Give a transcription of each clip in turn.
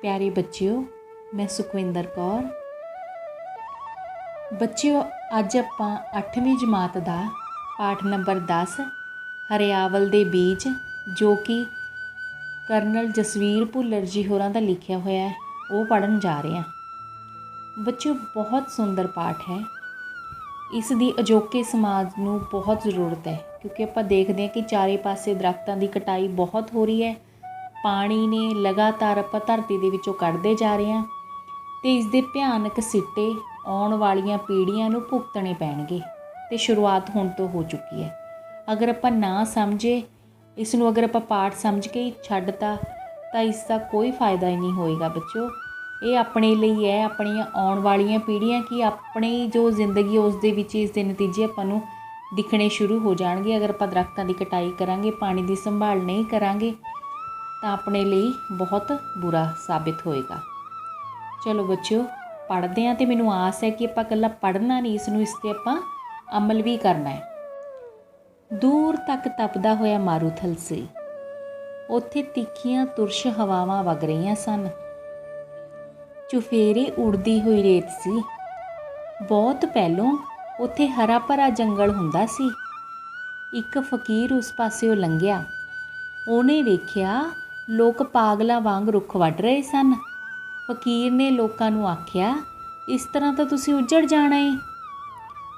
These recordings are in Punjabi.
प्यारे बच्चिओ, मैं सुखविंदर कौर। बच्चिओ, अज आपां 8वीं जमात का पाठ नंबर 10 हरियावल दे बीज, जो कि करनल जसवीर भुल्लर जी होरां दा लिखिया होया है, वो पढ़न जा रहे हैं। बच्चिओ, बहुत सुंदर पाठ है। इस दी अजोके समाज नूं बहुत ज़रूरत है, क्योंकि आपां देखते हैं कि चारे पासे दरख्तां दी कटाई बहुत हो रही है। पानी ने लगातार आपां धरती दे विचों कढ़दे जा रहे हैं ते इस दे भयानक सिੱਟੇ आउण वालियां पीढ़ियां नूं भुगतणे पैणगे ते शुरुआत हुण तो हो चुकी है। अगर आपां ना समझे इस नूं, अगर आपां पाठ समझ के ही छड्डता तां इसका कोई फायदा ही नहीं होएगा। बच्चों, ये अपने लिए है, अपणियां आउण वालियां पीढ़ियां की अपनी जो जिंदगी उस दे विच इस दे नतीजे आपां नूं दिखणे शुरू हो जाणगे। अगर आपां दरख्तां दी कटाई करांगे, पानी दी संभाल नहीं करांगे तो अपने लिए बहुत बुरा साबित होएगा। चलो बच्चों, पढ़ते हैं तो मैनूं आस है कि आपां कल्ला पढ़ना नहीं, इसनूं इस ते आपां अमल भी करना है। दूर तक तपदा होया मारूथल सी, उत्थे तिखियां तुरश हवावां वग रहीआं सन। चुफेरे उड़दी हुई रेत सी। बहुत पहलों उत्थे हरा भरा जंगल हुंदा सी। एक फकीर उस पासिओ लंघिया। ਉਹਨੇ ਵੇਖਿਆ ਲੋਕ ਪਾਗਲਾਂ ਵਾਂਗ ਰੁੱਖ ਵੱਢ ਰਹੇ ਸਨ। ਫਕੀਰ ਨੇ ਲੋਕਾਂ ਨੂੰ ਆਖਿਆ, ਇਸ ਤਰ੍ਹਾਂ ਤਾਂ ਤੁਸੀਂ ਉੱਜੜ ਜਾਣਾ ਏ।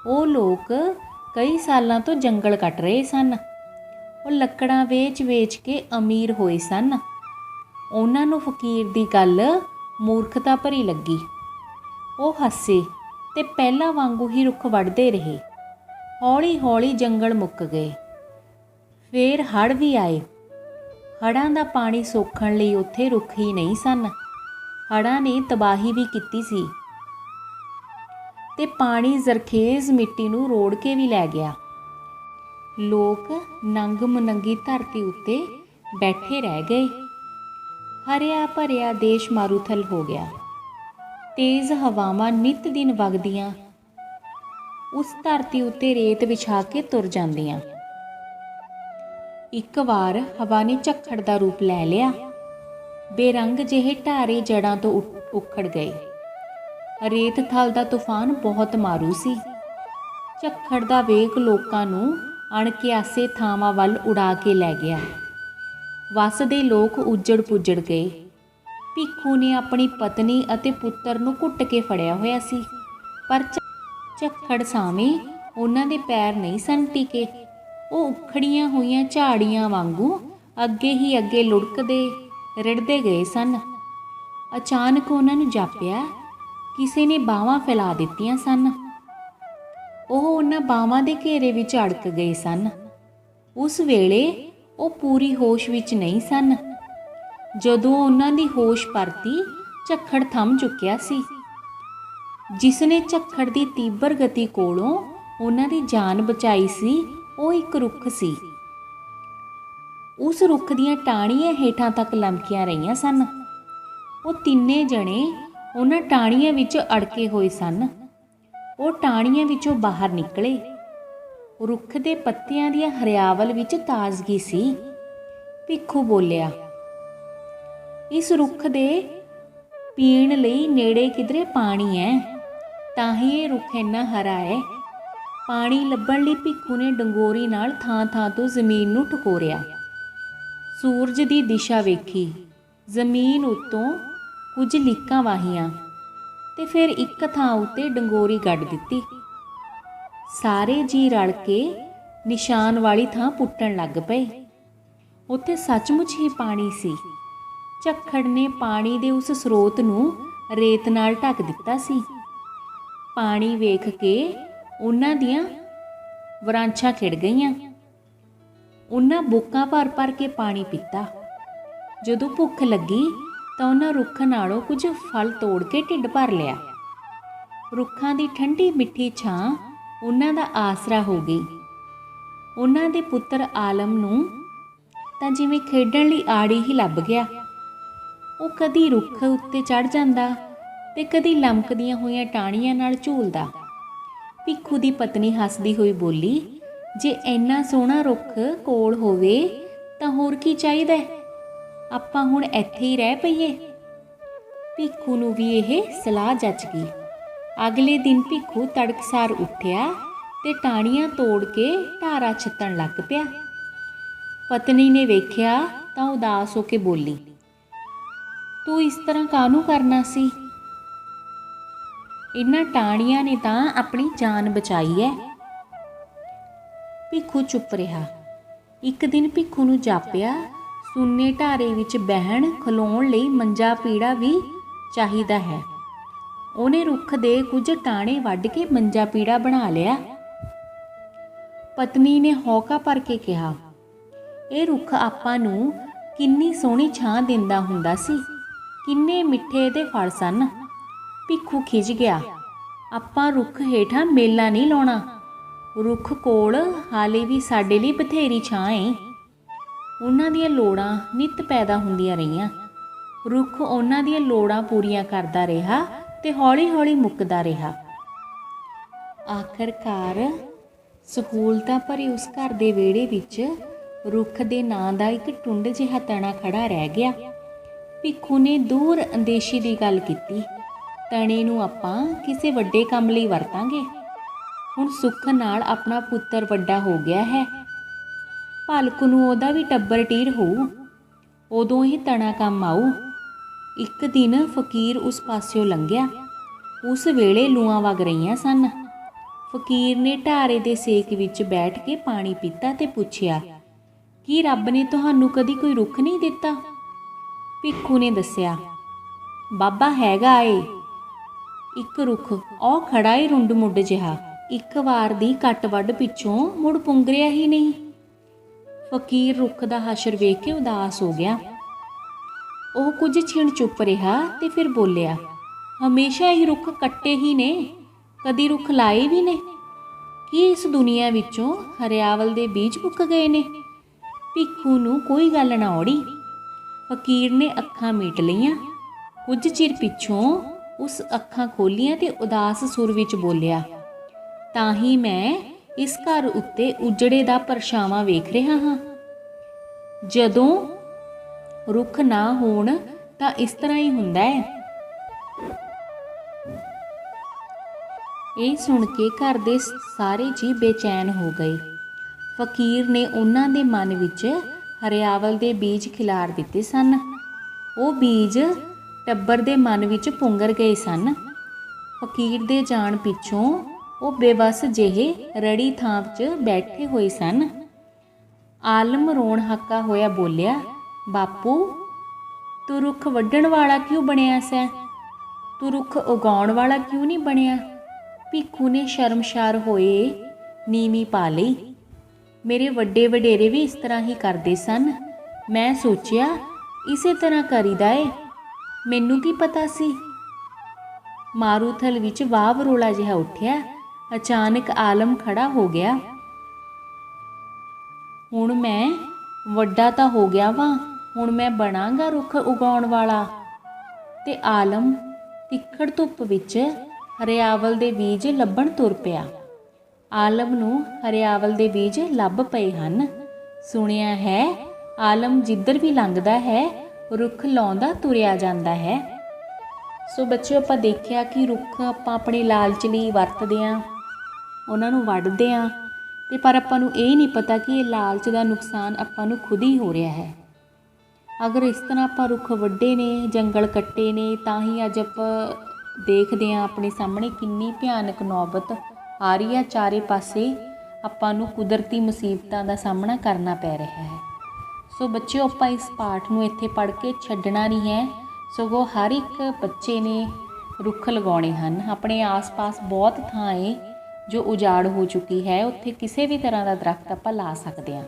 ਉਹ ਲੋਕ ਕਈ ਸਾਲਾਂ ਤੋਂ ਜੰਗਲ ਕੱਟ ਰਹੇ ਸਨ। ਉਹ ਲੱਕੜਾਂ ਵੇਚ-ਵੇਚ ਕੇ ਅਮੀਰ ਹੋਏ ਸਨ। ਉਹਨਾਂ ਨੂੰ ਫਕੀਰ ਦੀ ਗੱਲ ਮੂਰਖਤਾ ਭਰੀ ਲੱਗੀ। ਉਹ ਹੱਸੇ ਤੇ ਪਹਿਲਾਂ ਵਾਂਗੂ ਹੀ ਰੁੱਖ ਵੱਢਦੇ ਰਹੇ। ਹੌਲੀ-ਹੌਲੀ ਜੰਗਲ ਮੁੱਕ ਗਏ। ਫੇਰ ਹੜ੍ਹ ਵੀ ਆਏ। ਹੜ੍ਹਾਂ ਦਾ ਪਾਣੀ ਸੋਖਣ ਲਈ ਉੱਥੇ ਰੁੱਖ ਹੀ ਨਹੀਂ ਸਨ। ਹੜ੍ਹਾਂ ਨੇ ਤਬਾਹੀ ਵੀ ਕੀਤੀ ਸੀ ਤੇ ਪਾਣੀ ਜ਼ਰਖੇਜ਼ ਮਿੱਟੀ ਨੂੰ ਰੋੜ ਕੇ ਵੀ ਲੈ ਗਿਆ। ਲੋਕ ਨੰਗ ਮੁਨੰਗੀ ਧਰਤੀ ਉੱਤੇ ਬੈਠੇ ਰਹਿ ਗਏ। ਹਰਿਆ ਭਰਿਆ ਦੇਸ਼ ਮਾਰੂਥਲ ਹੋ ਗਿਆ। ਤੇਜ਼ ਹਵਾਵਾਂ ਨਿਤ ਦਿਨ ਵਗਦੀਆਂ ਉਸ ਧਰਤੀ ਉੱਤੇ ਰੇਤ ਵਿਛਾ ਕੇ ਤੁਰ ਜਾਂਦੀਆਂ। ਇੱਕ ਵਾਰ ਹਵਾ ਨੇ ਝੱਖੜ ਦਾ ਰੂਪ ਲੈ ਲਿਆ। ਬੇਰੰਗ ਜਿਹੇ ਢਾਰੇ ਜੜ੍ਹਾਂ ਤੋਂ ਉਖੜ ਗਏ। ਰੇਤ ਥਲ ਦਾ ਤੂਫਾਨ ਬਹੁਤ ਮਾਰੂ ਸੀ। ਝੱਖੜ ਦਾ ਵੇਗ ਲੋਕਾਂ ਨੂੰ ਅਣਕਿਆਸੇ ਥਾਵਾਂ ਵੱਲ ਉਡਾ ਕੇ ਲੈ ਗਿਆ। ਵਸਦੇ ਲੋਕ ਉੱਜੜ ਪੁੱਜੜ ਗਏ। ਭਿੱਖੂ ਨੇ ਆਪਣੀ ਪਤਨੀ ਅਤੇ ਪੁੱਤਰ ਨੂੰ ਘੁੱਟ ਕੇ ਫੜਿਆ ਹੋਇਆ ਸੀ, ਪਰ ਝੱਖੜ ਸਾਵੇਂ ਉਹਨਾਂ ਦੇ ਪੈਰ ਨਹੀਂ ਸਨ ਟਿਕੇ। ਉਹ ਉਖੜੀਆਂ ਹੋਈਆਂ ਝਾੜੀਆਂ ਵਾਂਗੂ ਅੱਗੇ ਹੀ ਅੱਗੇ ਲੁੜਕਦੇ ਰਿੜਦੇ ਗਏ ਸਨ। ਅਚਾਨਕ ਉਹਨਾਂ ਨੂੰ ਜਾਪਿਆ ਕਿਸੇ ਨੇ ਬਾਹਾਂ ਫੈਲਾ ਦਿੱਤੀਆਂ ਸਨ। ਉਹ ਉਹਨਾਂ ਬਾਹਾਂ ਦੇ ਘੇਰੇ ਵਿੱਚ ਅੜਕ ਗਏ ਸਨ। ਉਸ ਵੇਲੇ ਉਹ ਪੂਰੀ ਹੋਸ਼ ਵਿੱਚ ਨਹੀਂ ਸਨ। ਜਦੋਂ ਉਹਨਾਂ ਦੀ ਹੋਸ਼ ਪਰਤੀ, ਝੱਖੜ ਥੰਮ ਚੁੱਕਿਆ ਸੀ। ਜਿਸ ਨੇ ਝੱਖੜ ਦੀ ਤੀਬਰ ਗਤੀ ਕੋਲੋਂ ਉਹਨਾਂ ਦੀ ਜਾਨ ਬਚਾਈ ਸੀ, ਉਹ ਇੱਕ ਰੁੱਖ ਸੀ। ਉਸ ਰੁੱਖ ਦੀਆਂ ਟਾਹਣੀਆਂ ਹੇਠਾਂ ਤੱਕ ਲਮਕੀਆਂ ਰਹੀਆਂ ਸਨ। ਉਹ ਤਿੰਨੇ ਜਣੇ ਉਹਨਾਂ ਟਾਹਣੀਆਂ ਵਿੱਚ ਅੜਕੇ ਹੋਏ ਸਨ। ਉਹ ਟਾਹਣੀਆਂ ਵਿੱਚੋਂ ਬਾਹਰ ਨਿਕਲੇ। ਰੁੱਖ ਦੇ ਪੱਤਿਆਂ ਦੀਆਂ ਹਰਿਆਵਲ ਵਿੱਚ ਤਾਜ਼ਗੀ ਸੀ। ਭਿੱਖੂ ਬੋਲਿਆ, ਇਸ ਰੁੱਖ ਦੇ ਪੀਣ ਲਈ ਨੇੜੇ ਕਿਧਰੇ ਪਾਣੀ ਹੈ, ਤਾਂ ਹੀ ਇਹ ਰੁੱਖ ਇੰਨਾ ਹਰਾ ਹੈ। ਪਾਣੀ ਲੱਭਣ ਲਈ ਭਿੱਖੂ ਨੇ ਡੰਗੋਰੀ ਨਾਲ ਥਾਂ-ਥਾਂ ਤੋਂ ਜ਼ਮੀਨ ਨੂੰ ਟਕੋਰਿਆ। ਸੂਰਜ ਦੀ ਦਿਸ਼ਾ ਵੇਖੀ। ਜ਼ਮੀਨ ਉੱਤੋਂ ਕੁਝ ਲੀਕਾਂ ਵਾਹੀਆਂ ਤੇ ਫਿਰ ਇੱਕ ਥਾਂ ਉੱਤੇ ਡੰਗੋਰੀ ਗੱਡ ਦਿੱਤੀ। ਸਾਰੇ ਜੀ ਰਲ ਕੇ ਨਿਸ਼ਾਨ ਵਾਲੀ ਥਾਂ ਪੁੱਟਣ ਲੱਗ ਪਏ। ਉੱਥੇ ਸੱਚਮੁੱਚ ਹੀ ਪਾਣੀ ਸੀ। ਝੱਖੜ ਨੇ ਪਾਣੀ ਦੇ ਉਸ ਸਰੋਤ ਨੂੰ ਰੇਤ ਨਾਲ ਢੱਕ ਦਿੱਤਾ ਸੀ। ਪਾਣੀ ਵੇਖ ਕੇ ਉਹਨਾਂ ਦੀਆਂ ਵਰਾਂਛਾਂ ਖਿੜ ਗਈਆਂ। ਉਹਨਾਂ ਬੁੱਕਾਂ ਭਰ ਭਰ ਕੇ ਪਾਣੀ ਪੀਤਾ। ਜਦੋਂ ਭੁੱਖ ਲੱਗੀ ਤਾਂ ਉਹਨਾਂ ਰੁੱਖ ਨਾਲੋਂ ਕੁਝ ਫਲ ਤੋੜ ਕੇ ਢਿੱਡ ਭਰ ਲਿਆ। ਰੁੱਖਾਂ ਦੀ ਠੰਡੀ ਮਿੱਠੀ ਛਾਂ ਉਹਨਾਂ ਦਾ ਆਸਰਾ ਹੋ ਗਈ। ਉਹਨਾਂ ਦੇ ਪੁੱਤਰ ਆਲਮ ਨੂੰ ਤਾਂ ਜਿਵੇਂ ਖੇਡਣ ਲਈ ਆੜੀ ਹੀ ਲੱਭ ਗਿਆ। ਉਹ ਕਦੀ ਰੁੱਖ ਉੱਤੇ ਚੜ੍ਹ ਜਾਂਦਾ ਤੇ ਕਦੀ ਲਮਕਦੀਆਂ ਹੋਈਆਂ ਟਾਹਣੀਆਂ ਨਾਲ ਝੂਲਦਾ। ਭਿੱਖੂ ਦੀ ਪਤਨੀ ਹੱਸਦੀ ਹੋਈ ਬੋਲੀ, ਜੇ ਇੰਨਾ ਸੋਹਣਾ ਰੁੱਖ ਕੋਲ ਹੋਵੇ ਤਾਂ ਹੋਰ ਕੀ ਚਾਹੀਦਾ? ਆਪਾਂ ਹੁਣ ਇੱਥੇ ਹੀ ਰਹਿ ਪਈਏ। ਭਿੱਖੂ ਨੂੰ ਵੀ ਇਹ ਸਲਾਹ ਜੱਚ ਗਈ। ਅਗਲੇ ਦਿਨ ਭਿੱਖੂ ਤੜਕਸਾਰ ਉੱਠਿਆ ਤੇ ਟਾਹਣੀਆਂ ਤੋੜ ਕੇ ਢਾਰਾ ਛੱਤਣ ਲੱਗ ਪਿਆ। ਪਤਨੀ ਨੇ ਵੇਖਿਆ ਤਾਂ ਉਦਾਸ ਹੋ ਕੇ ਬੋਲੀ, ਤੂੰ ਇਸ ਤਰ੍ਹਾਂ ਕਾਹਨੂੰ ਕਰਨਾ ਸੀ? ਇਹਨਾਂ ਟਾਹਣੀਆਂ ਨੇ ਤਾਂ ਆਪਣੀ ਜਾਨ ਬਚਾਈ ਹੈ। ਭਿੱਖੂ ਚੁੱਪ ਰਿਹਾ। ਇੱਕ ਦਿਨ ਭਿੱਖੂ ਨੂੰ ਜਾਪਿਆ ਸੁੰਨੇ ਢਾਰੇ ਵਿੱਚ ਬਹਿਣ ਖਲੋਣ ਲਈ ਮੰਜਾ ਪੀੜਾ ਵੀ ਚਾਹੀਦਾ ਹੈ। ਉਹਨੇ ਰੁੱਖ ਦੇ ਕੁਝ ਟਾਹਣੇ ਵੱਢ ਕੇ ਮੰਜਾ ਪੀੜਾ ਬਣਾ ਲਿਆ। ਪਤਨੀ ਨੇ ਹੌਕਾ ਭਰ ਕੇ ਕਿਹਾ, ਇਹ ਰੁੱਖ ਆਪਾਂ ਨੂੰ ਕਿੰਨੀ ਸੋਹਣੀ ਛਾਂ ਦਿੰਦਾ ਹੁੰਦਾ ਸੀ, ਕਿੰਨੇ ਮਿੱਠੇ ਇਹਦੇ ਫਲ ਸਨ। ਭਿੱਖੂ ਖਿਝ ਗਿਆ। ਆਪਾਂ ਰੁੱਖ ਹੇਠਾਂ ਮੇਲਾ ਨਹੀਂ ਲਾਉਣਾ। ਰੁੱਖ ਕੋਲ ਹਾਲੇ ਵੀ ਸਾਡੇ ਲਈ ਬਥੇਰੀ ਛਾਂ ਏ। ਉਹਨਾਂ ਦੀਆਂ ਲੋੜਾਂ ਨਿੱਤ ਪੈਦਾ ਹੁੰਦੀਆਂ ਰਹੀਆਂ। ਰੁੱਖ ਉਹਨਾਂ ਦੀਆਂ ਲੋੜਾਂ ਪੂਰੀਆਂ ਕਰਦਾ ਰਿਹਾ ਤੇ ਹੌਲੀ-ਹੌਲੀ ਮੁੱਕਦਾ ਰਿਹਾ। ਆਖਰਕਾਰ ਸਹੂਲਤਾਂ ਭਰੇ ਉਸ ਘਰ ਦੇ ਵਿਹੜੇ ਵਿੱਚ ਰੁੱਖ ਦੇ ਨਾਂ ਦਾ ਇੱਕ ਟੁੰਡ ਜਿਹਾ ਤਣਾ ਖੜਾ ਰਹਿ ਗਿਆ। ਭਿੱਖੂ ਨੇ ਦੂਰ ਅੰਦੇਸ਼ੀ ਦੀ ਗੱਲ ਕੀਤੀ, ਤਣੇ ਨੂੰ ਆਪਾਂ ਕਿਸੇ ਵੱਡੇ ਕੰਮ ਲਈ ਵਰਤਾਂਗੇ। ਹੁਣ ਸੁੱਖ ਨਾਲ ਆਪਣਾ ਪੁੱਤਰ ਵੱਡਾ ਹੋ ਗਿਆ ਹੈ, ਭਲਕ ਨੂੰ ਉਹਦਾ ਵੀ ਟੱਬਰ ਟੀਰ ਹੋਊ, ਉਦੋਂ ਹੀ ਤਣਾ ਕੰਮ ਆਊ। ਇੱਕ ਦਿਨ ਫਕੀਰ ਉਸ ਪਾਸਿਓਂ ਲੰਘਿਆ। ਉਸ ਵੇਲੇ ਲੂਆਂ ਵਗ ਰਹੀਆਂ ਸਨ। ਫਕੀਰ ਨੇ ਢਾਰੇ ਦੇ ਸੇਕ ਵਿੱਚ ਬੈਠ ਕੇ ਪਾਣੀ ਪੀਤਾ ਤੇ ਪੁੱਛਿਆ, ਕੀ ਰੱਬ ਨੇ ਤੁਹਾਨੂੰ ਕਦੀ ਕੋਈ ਰੁੱਖ ਨਹੀਂ ਦਿੱਤਾ? ਭਿੱਖੂ ਨੇ ਦੱਸਿਆ, ਬਾਬਾ ਹੈਗਾ ਏ ਇੱਕ ਰੁੱਖ, ਉਹ ਖੜਾ ਏ ਰੁੰਡ ਮੁੱਡ ਜਿਹਾ, ਇੱਕ ਵਾਰ ਦੀ ਕੱਟ ਵੱਢ ਪਿੱਛੋਂ ਮੁੜ ਪੁੰਗਰਿਆ ਹੀ ਨਹੀਂ। ਫਕੀਰ ਰੁੱਖ ਦਾ ਹਸ਼ਰ ਵੇਖ ਕੇ ਉਦਾਸ ਹੋ ਗਿਆ। ਉਹ ਕੁਝ ਛਿਣ ਚੁੱਪ ਰਿਹਾ ਤੇ ਫਿਰ ਬੋਲਿਆ, ਹਮੇਸ਼ਾ ਹੀ ਰੁੱਖ ਕੱਟੇ ਹੀ ਨੇ, ਕਦੀ ਰੁੱਖ ਲਾਏ ਵੀ ਨੇ। ਕੀ ਇਸ ਦੁਨੀਆ ਵਿੱਚੋਂ ਹਰਿਆਵਲ ਦੇ ਬੀਜ ਮੁੱਕ ਗਏ ਨੇ? ਭਿੱਖੂ ਨੂੰ ਕੋਈ ਗੱਲ ਨਾ ਔੜੀ। ਫਕੀਰ ਨੇ ਅੱਖਾਂ ਮੀਟ ਲਈਆਂ। ਕੁਝ ਚਿਰ ਪਿੱਛੋਂ ਉਸ ਅੱਖਾਂ ਖੋਲੀਆਂ ਤੇ ਉਦਾਸ ਸੁਰ ਵਿੱਚ ਬੋਲਿਆ, ਤਾਂ ਹੀ ਮੈਂ ਇਸ ਘਰ ਉੱਤੇ ਉਜੜੇ ਦਾ ਪਰਛਾਵਾਂ ਵੇਖ ਰਿਹਾ ਹਾਂ। ਜਦੋਂ ਰੁੱਖ ਨਾ ਹੋਣ ਤਾਂ ਇਸ ਤਰ੍ਹਾਂ ਹੀ ਹੁੰਦਾ ਹੈ। ਇਹ ਸੁਣ ਕੇ ਘਰ ਦੇ ਸਾਰੇ ਜੀ ਬੇਚੈਨ ਹੋ ਗਏ। ਫਕੀਰ ਨੇ ਉਹਨਾਂ ਦੇ ਮਨ ਵਿੱਚ ਹਰਿਆਵਲ ਦੇ ਬੀਜ ਖਿਲਾਰ ਦਿੱਤੇ ਸਨ। ਉਹ ਬੀਜ ਟੱਬਰ ਦੇ ਮਨ ਵਿੱਚ ਪੁੰਗਰ ਗਏ ਸਨ। ਫਕੀਰ ਦੇ ਜਾਣ ਪਿੱਛੋਂ ਉਹ ਬੇਵੱਸ ਜਿਹੇ ਰੜੀ ਥਾਂ 'ਚ ਬੈਠੇ ਹੋਏ ਸਨ। ਆਲਮ ਰੋਣ ਹੱਕਾ ਹੋਇਆ ਬੋਲਿਆ, ਬਾਪੂ ਤੂੰ ਰੁੱਖ ਵੱਢਣ ਵਾਲਾ ਕਿਉਂ ਬਣਿਆ ਸੈਂ? ਤੂੰ ਰੁੱਖ ਉਗਾਉਣ ਵਾਲਾ ਕਿਉਂ ਨਹੀਂ ਬਣਿਆ? ਭਿੱਖੂ ਨੇ ਸ਼ਰਮਸ਼ਾਰ ਹੋਏ ਨੀਵੀਂ ਪਾ ਲਈ। ਮੇਰੇ ਵੱਡੇ ਵਡੇਰੇ ਵੀ ਇਸ ਤਰ੍ਹਾਂ ਹੀ ਕਰਦੇ ਸਨ। ਮੈਂ ਸੋਚਿਆ ਇਸੇ ਤਰ੍ਹਾਂ ਕਰੀਦਾ ਏ, ਮੈਨੂੰ ਕੀ ਪਤਾ ਸੀ। ਮਾਰੂਥਲ ਵਿੱਚ ਵਾਵ ਰੋਲਾ ਜਿਹਾ ਉੱਠਿਆ। ਅਚਾਨਕ ਆਲਮ ਖੜਾ ਹੋ ਗਿਆ। ਹੁਣ ਮੈਂ ਵੱਡਾ ਤਾਂ ਹੋ ਗਿਆ ਵਾਂ, ਹੁਣ ਮੈਂ ਬਣਾਂਗਾ ਰੁੱਖ ਉਗਾਉਣ ਵਾਲਾ। ਤੇ ਆਲਮ ਤਿੱਖੜ ਧੁੱਪ ਵਿੱਚ ਹਰਿਆਵਲ ਦੇ ਬੀਜ ਲੱਭਣ ਤੁਰ ਪਿਆ। ਆਲਮ ਨੂੰ ਹਰਿਆਵਲ ਦੇ ਬੀਜ ਲੱਭ ਪਏ ਹਨ। ਸੁਣਿਆ ਹੈ ਆਲਮ ਜਿੱਧਰ ਵੀ ਲੰਘਦਾ ਹੈ ਰੁੱਖ ਲਾਉਂਦਾ ਤੁਰਿਆ ਜਾਂਦਾ ਹੈ। ਸੋ ਬੱਚਿਓ, ਆਪਾਂ ਦੇਖਿਆ ਕਿ ਰੁੱਖ ਆਪਾਂ ਆਪਣੇ ਲਾਲਚ ਲਈ ਵਰਤਦੇ ਹਾਂ, ਉਹਨਾਂ ਨੂੰ ਵੱਢਦੇ ਹਾਂ, ਤੇ ਪਰ ਆਪਾਂ ਨੂੰ ਇਹ ਨਹੀਂ ਪਤਾ ਕਿ ਇਹ ਲਾਲਚ ਦਾ ਨੁਕਸਾਨ ਆਪਾਂ ਨੂੰ ਖੁਦ ਹੀ ਹੋ ਰਿਹਾ ਹੈ। ਅਗਰ ਇਸ ਤਰ੍ਹਾਂ ਆਪਾਂ ਰੁੱਖ ਵੱਢੇ ਨੇ, ਜੰਗਲ ਕੱਟੇ ਨੇ, ਤਾਂ ਹੀ ਅੱਜ ਆਪਾਂ ਦੇਖਦੇ ਹਾਂ ਆਪਣੇ ਸਾਹਮਣੇ ਕਿੰਨੀ ਭਿਆਨਕ ਨੌਬਤ ਆ ਰਹੀ ਹੈ। ਚਾਰੇ ਪਾਸੇ ਆਪਾਂ ਨੂੰ ਕੁਦਰਤੀ ਮੁਸੀਬਤਾਂ ਦਾ ਸਾਹਮਣਾ ਕਰਨਾ ਪੈ ਰਿਹਾ ਹੈ। ਸੋ ਬੱਚਿਓ, ਆਪਾਂ ਇਸ ਪਾਠ ਨੂੰ ਇੱਥੇ ਪੜ੍ਹ ਕੇ ਛੱਡਣਾ ਨਹੀਂ ਹੈ, ਸਗੋਂ ਹਰ ਇੱਕ ਬੱਚੇ ਨੇ ਰੁੱਖ ਲਗਾਉਣੇ ਹਨ। ਆਪਣੇ ਆਸ-ਪਾਸ ਬਹੁਤ ਥਾਂ ਹੈ ਜੋ ਉਜਾੜ ਹੋ ਚੁੱਕੀ ਹੈ, ਉੱਥੇ ਕਿਸੇ ਵੀ ਤਰ੍ਹਾਂ ਦਾ ਦਰਖਤ ਆਪਾਂ ਲਾ ਸਕਦੇ ਹਾਂ।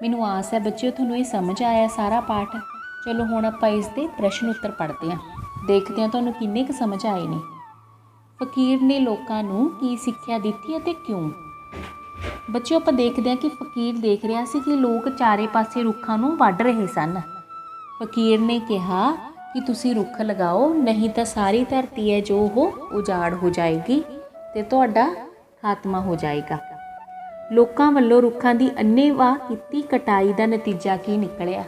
ਮੈਨੂੰ ਆਸ ਹੈ ਬੱਚਿਓ ਤੁਹਾਨੂੰ ਇਹ ਸਮਝ ਆਇਆ ਸਾਰਾ ਪਾਠ। ਚਲੋ ਹੁਣ ਆਪਾਂ ਇਸ ਦੇ ਪ੍ਰਸ਼ਨ ਉੱਤਰ ਪੜ੍ਹਦੇ ਹਾਂ, ਦੇਖਦੇ ਹਾਂ ਤੁਹਾਨੂੰ ਕਿੰਨੇ ਕੁ ਸਮਝ ਆਏ ਨੇ। ਫਕੀਰ ਨੇ ਲੋਕਾਂ ਨੂੰ ਕੀ ਸਿੱਖਿਆ ਦਿੱਤੀ ਅਤੇ ਕਿਉਂ? ਬੱਚਿਓ, ਆਪਾਂ ਦੇਖਦੇ ਹਾਂ ਕਿ ਫਕੀਰ ਦੇਖ ਰਿਹਾ ਸੀ ਕਿ ਲੋਕ ਚਾਰੇ ਪਾਸੇ ਰੁੱਖਾਂ ਨੂੰ ਵੱਢ ਰਹੇ ਸਨ। ਫਕੀਰ ਨੇ ਕਿਹਾ ਕਿ ਤੁਸੀਂ ਰੁੱਖ ਲਗਾਓ, ਨਹੀਂ ਤਾਂ ਸਾਰੀ ਧਰਤੀ ਹੈ ਜੋ ਉਹ ਉਜਾੜ ਹੋ ਜਾਏਗੀ ਤੇ ਤੁਹਾਡਾ ਖਾਤਮਾ ਹੋ ਜਾਏਗਾ। ਲੋਕਾਂ ਵੱਲੋਂ ਰੁੱਖਾਂ ਦੀ ਅੰਨ੍ਹੇਵਾਹ ਕੀਤੀ ਕਟਾਈ ਦਾ ਨਤੀਜਾ ਕੀ ਨਿਕਲਿਆ?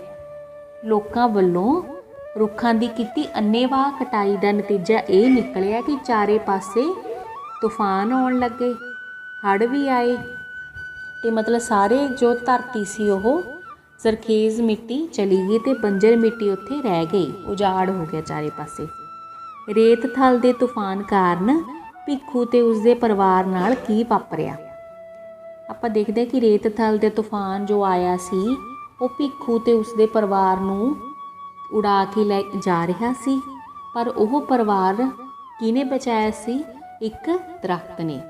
ਲੋਕਾਂ ਵੱਲੋਂ रुखां दी कीती अन्नेवाह कटाई का नतीजा ये निकलिया कि चारे पासे तूफान आउण लगे, हड़ भी आए, तो मतलब सारे जो धरती सी वो सरखेज़ मिट्टी चली गई तो बंजर मिट्टी उत्थे रह गई, उजाड़ हो गया चारे पासे। रेत थल दे तूफान कारण भिक्खू ते उसदे परिवार नाल की वापरिया। आपां देखदे कि रेत थल दे तूफान जो आया सी वो भिक्खू ते उसदे परिवार नूं उड़ा के लै जा रहा सी, पर वह परिवार किने बचाया सी? एक दरख्त ने।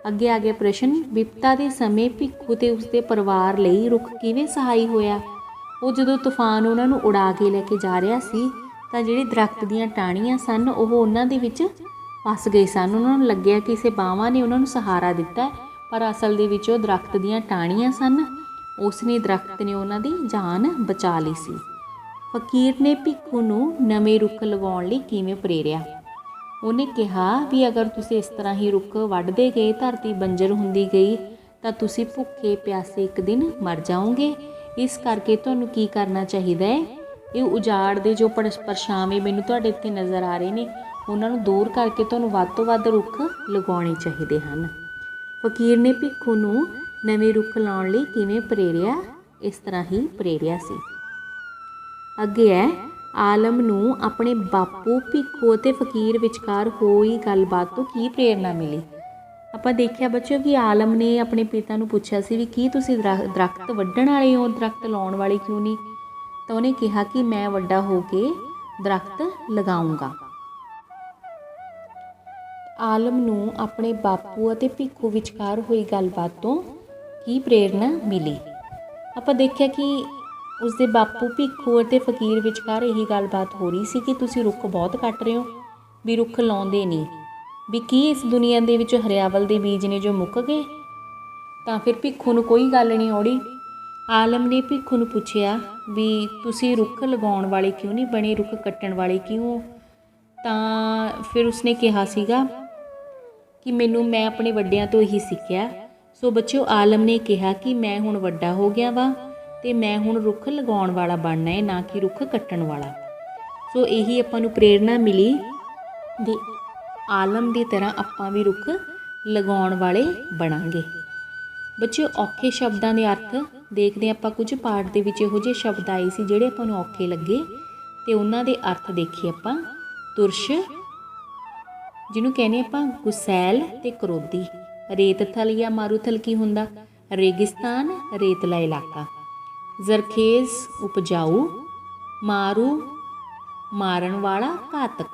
अगे आ गया प्रश्न, विपता के समय भिक्खू ते उसदे परिवार लई रुख किवें सहाई होया? वो जदों तूफान उन्हां नूं उड़ा के लैके जा रहा सी तां जिहड़ी दरख्त दीयां टाहणियां सन वो उन्हां दे विच फस गए सन। उन्हां नूं लग्गिया कि किसी बावां ने उन्हां नूं सहारा दिता, पर असल दे विच वो दरख्त दीयां टाहणियां सन। उसने दरख्त ने उन्हां दी जान बचा ली सी। फकीर ने भिक्खू नूं नवें रुख लगाउण लई किवें प्रेरिया? उन्हें कहा भी अगर तुसीं इस तरह ही रुख वढ़दे गए, धरती बंजर हुंदी गई तां तुसीं भुखे प्यासे एक दिन मर जाओगे। इस करके तुहानूं की करना चाहिदा है, ये उजाड़ दे जो परछावें मैनूं तुहाडे इत्थे नज़र आ रहे ने उन्हां नूं दूर करके तुहानूं वध तों वध रुख लगाउणे चाहीदे हन। फकीर ने भिक्खू नूं नवें रुख लाउण लई किवें प्रेरिया? इस तरह ही प्रेरिया सी। अगे है, आलम नूं अपने बापू भिक्खू ते फकीर विचकार होई गलबात तो की प्रेरणा मिली? आपां देखिया बच्चों कि आलम ने अपने पिता नूं पुछया सी भी की तुसीं दरख्त वड्ढण वाले हो, दरख्त लाउण वाले क्यों नहीं? तो उन्हें कहा कि मैं वड्डा हो के दरख्त लगाऊंगा। आलम नूं अपने बापू अते भिक्खू विचकार होई गलबात तो की प्रेरणा मिली? आपां देखिया कि उसके बापू भिक्खू और फकीर विचकार यही गलबात हो रही सी कि तुसीं रुख बहुत कट रहे हो, भी रुख लाउंदे नहीं, भी की इस दुनिया दे विच हरियावल दे बीज ने जो मुक गए? तां फिर भिक्खू नूं कोई गल नहीं औड़ी। आलम ने भिक्खू नूं पुछया भी तुसीं रुख लगाउण वाले क्यों नहीं बने, रुख कट्टण वाले क्यों? तां फिर उसने कहा सीगा कि मैं अपने वड्डियां तो यही सीखिया। सो बच्चों, आलम ने कहा कि मैं हुण वड्डा हो गया वा ते मैं हुण रुख लगाउण वाला बनना है, ना कि रुख कट्टण वाला। सो यही आपां नूं प्रेरणा मिली भी आलम की तरह आपां भी रुख लगाउण वाले बनांगे। बच्चों, औखे शब्दां दे अर्थ देखदे आपां। कुछ पाठ दे विच इहो जिहे शब्द आए सी जिहड़े आपां नूं औखे लगे ते उन्हां दे अर्थ देखीए आपां। तुरश, जिहनूं कहने आपां गुसैल ते करोधी। रेतथल या मारूथल की हुंदा? रेगिस्तान, रेतला इलाका। जरखेज़ उपजाऊ, मारू मारन वाला, घातक।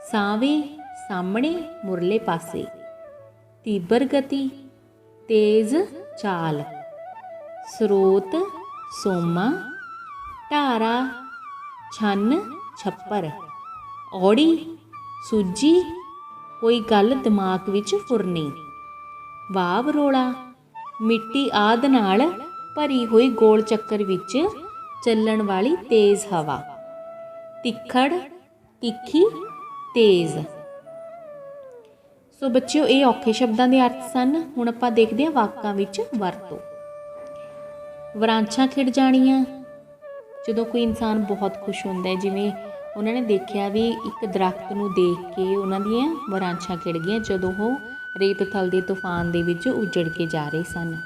सावे सामने, मुरले पासे। तीबर गति, तेज चाल। स्रोत सोमा, ढारा छन छप्पर। औड़ी सूजी, कोई गल दिमाग विच फुरनी। वाव रोड़ा, मिट्टी आदि नाल भरी हुई गोल चक्कर विच चलण वाली तेज़ हवा। तिखड़, तिखी, तेज़। सो बच्चों, ये औखे शब्दां दे अर्थ सन। हुण आपां देखदे हां वाकां विच वरतो। वरांछां खिड़ जाणियां, जदों कोई इंसान बहुत खुश हुंदा है, जिवें उन्होंने देखिया भी एक दरख्त नूं देख के उन्हां दीयां वरांछां खिड़ गईयां जदों ओह रेत थल दे तूफान दे विच उजड़ के जा रहे सन।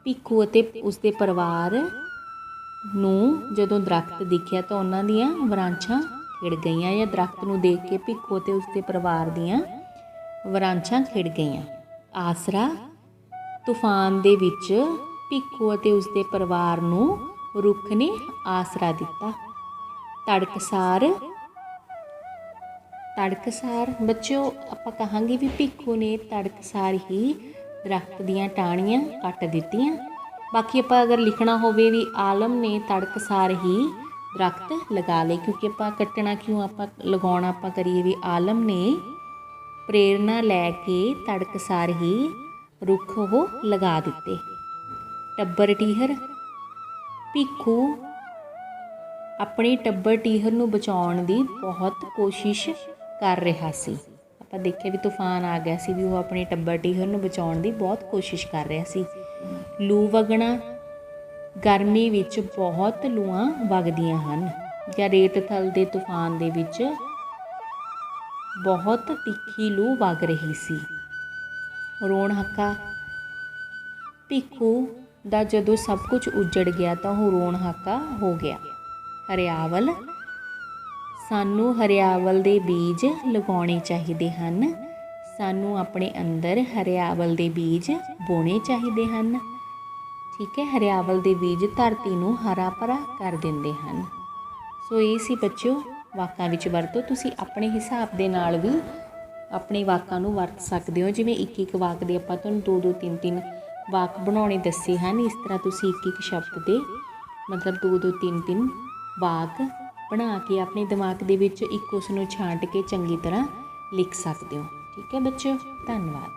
भिक्खू अते उसके परिवार नूं जदों दरख्त दिखिया तो उन्हां दीयां वरांछां खिड़ गईयां, या दरख्त नूं देख के भिक्खू अते उसके परिवार दीयां वरांछां खिड़ गईयां। आसरा, तूफान दे विच भिक्खू अते उसके परिवार नूं रुख ने आसरा दिता। तड़कसार, तड़कसार बच्चों आपां कहांगे भी भिक्खू ने तड़कसार ही दरख्त दीयां टाहणियां कट दित्तियां। बाकी आपां अगर लिखना होवे भी आलम ने तड़कसार ही दरख्त लगा लए, क्योंकि आपां कट्टना क्यों, आपां लगाउणा आपां करिए भी आलम ने प्रेरणा लैके तड़कसार ही रुख ओह लगा दिते। टब्बर टीहर, भिक्खू अपने टब्बर टीहर नूं बचाउण दी बहुत कोशिश कर रहा सी। आपां देखिया भी तूफान आ गया सी, भी वो अपने टब्बर टीहर नूं बचाउण दी बहुत कोशिश कर रहा सी। लू वगना, ਗਰਮੀ ਵਿੱਚ ਬਹੁਤ ਲੂਆਂ ਵਗਦੀਆਂ ਹਨ ਜਾਂ ਰੇਤ ਥਲ ਦੇ ਤੂਫਾਨ ਦੇ ਵਿੱਚ ਬਹੁਤ ਤਿੱਖੀ ਲੂ ਵਗ ਰਹੀ ਸੀ। ਰੋਣ ਹੱਕਾ ਭਿੱਖੂ ਦਾ ਜਦੋਂ ਸਭ ਕੁਝ ਉੱਜੜ ਗਿਆ ਤਾਂ ਉਹ ਰੋਣ ਹੱਕਾ ਹੋ ਗਿਆ। ਹਰਿਆਵਲ, ਸਾਨੂੰ ਹਰਿਆਵਲ ਦੇ ਬੀਜ ਲਗਾਉਣੇ ਚਾਹੀਦੇ ਹਨ। ਸਾਨੂੰ ਆਪਣੇ ਅੰਦਰ ਹਰਿਆਵਲ ਦੇ ਬੀਜ ਬੋਣੇ ਚਾਹੀਦੇ ਹਨ। ਠੀਕ ਹੈ, ਹਰਿਆਵਲ ਦੇ ਬੀਜ ਧਰਤੀ ਨੂੰ ਹਰਾ ਭਰਾ ਕਰ ਦਿੰਦੇ ਹਨ। ਸੋ ਇਹ ਸੀ ਬੱਚਿਓ ਵਾਕਾਂ ਵਿੱਚ ਵਰਤੋ। ਤੁਸੀਂ ਆਪਣੇ ਹਿਸਾਬ ਦੇ ਨਾਲ ਵੀ ਆਪਣੇ ਵਾਕਾਂ ਨੂੰ ਵਰਤ ਸਕਦੇ ਹੋ। ਜਿਵੇਂ ਇੱਕ ਇੱਕ ਵਾਕ ਦੇ ਆਪਾਂ ਤੁਹਾਨੂੰ 2-2 3-3 ਵਾਕ ਬਣਾਉਣੇ ਦੱਸੇ ਹਨ, ਇਸ ਤਰ੍ਹਾਂ ਤੁਸੀਂ ਇੱਕ ਇੱਕ ਸ਼ਬਦ ਦੇ ਮਤਲਬ 2-2 3-3 ਵਾਕ ਬਣਾ ਕੇ ਆਪਣੇ ਦਿਮਾਗ ਦੇ ਵਿੱਚ ਇੱਕ ਉਸ ਨੂੰ ਛਾਂਟ ਕੇ ਚੰਗੀ ਤਰ੍ਹਾਂ ਲਿਖ ਸਕਦੇ ਹੋ। ਠੀਕ ਹੈ ਬੱਚਿਓ, ਧੰਨਵਾਦ।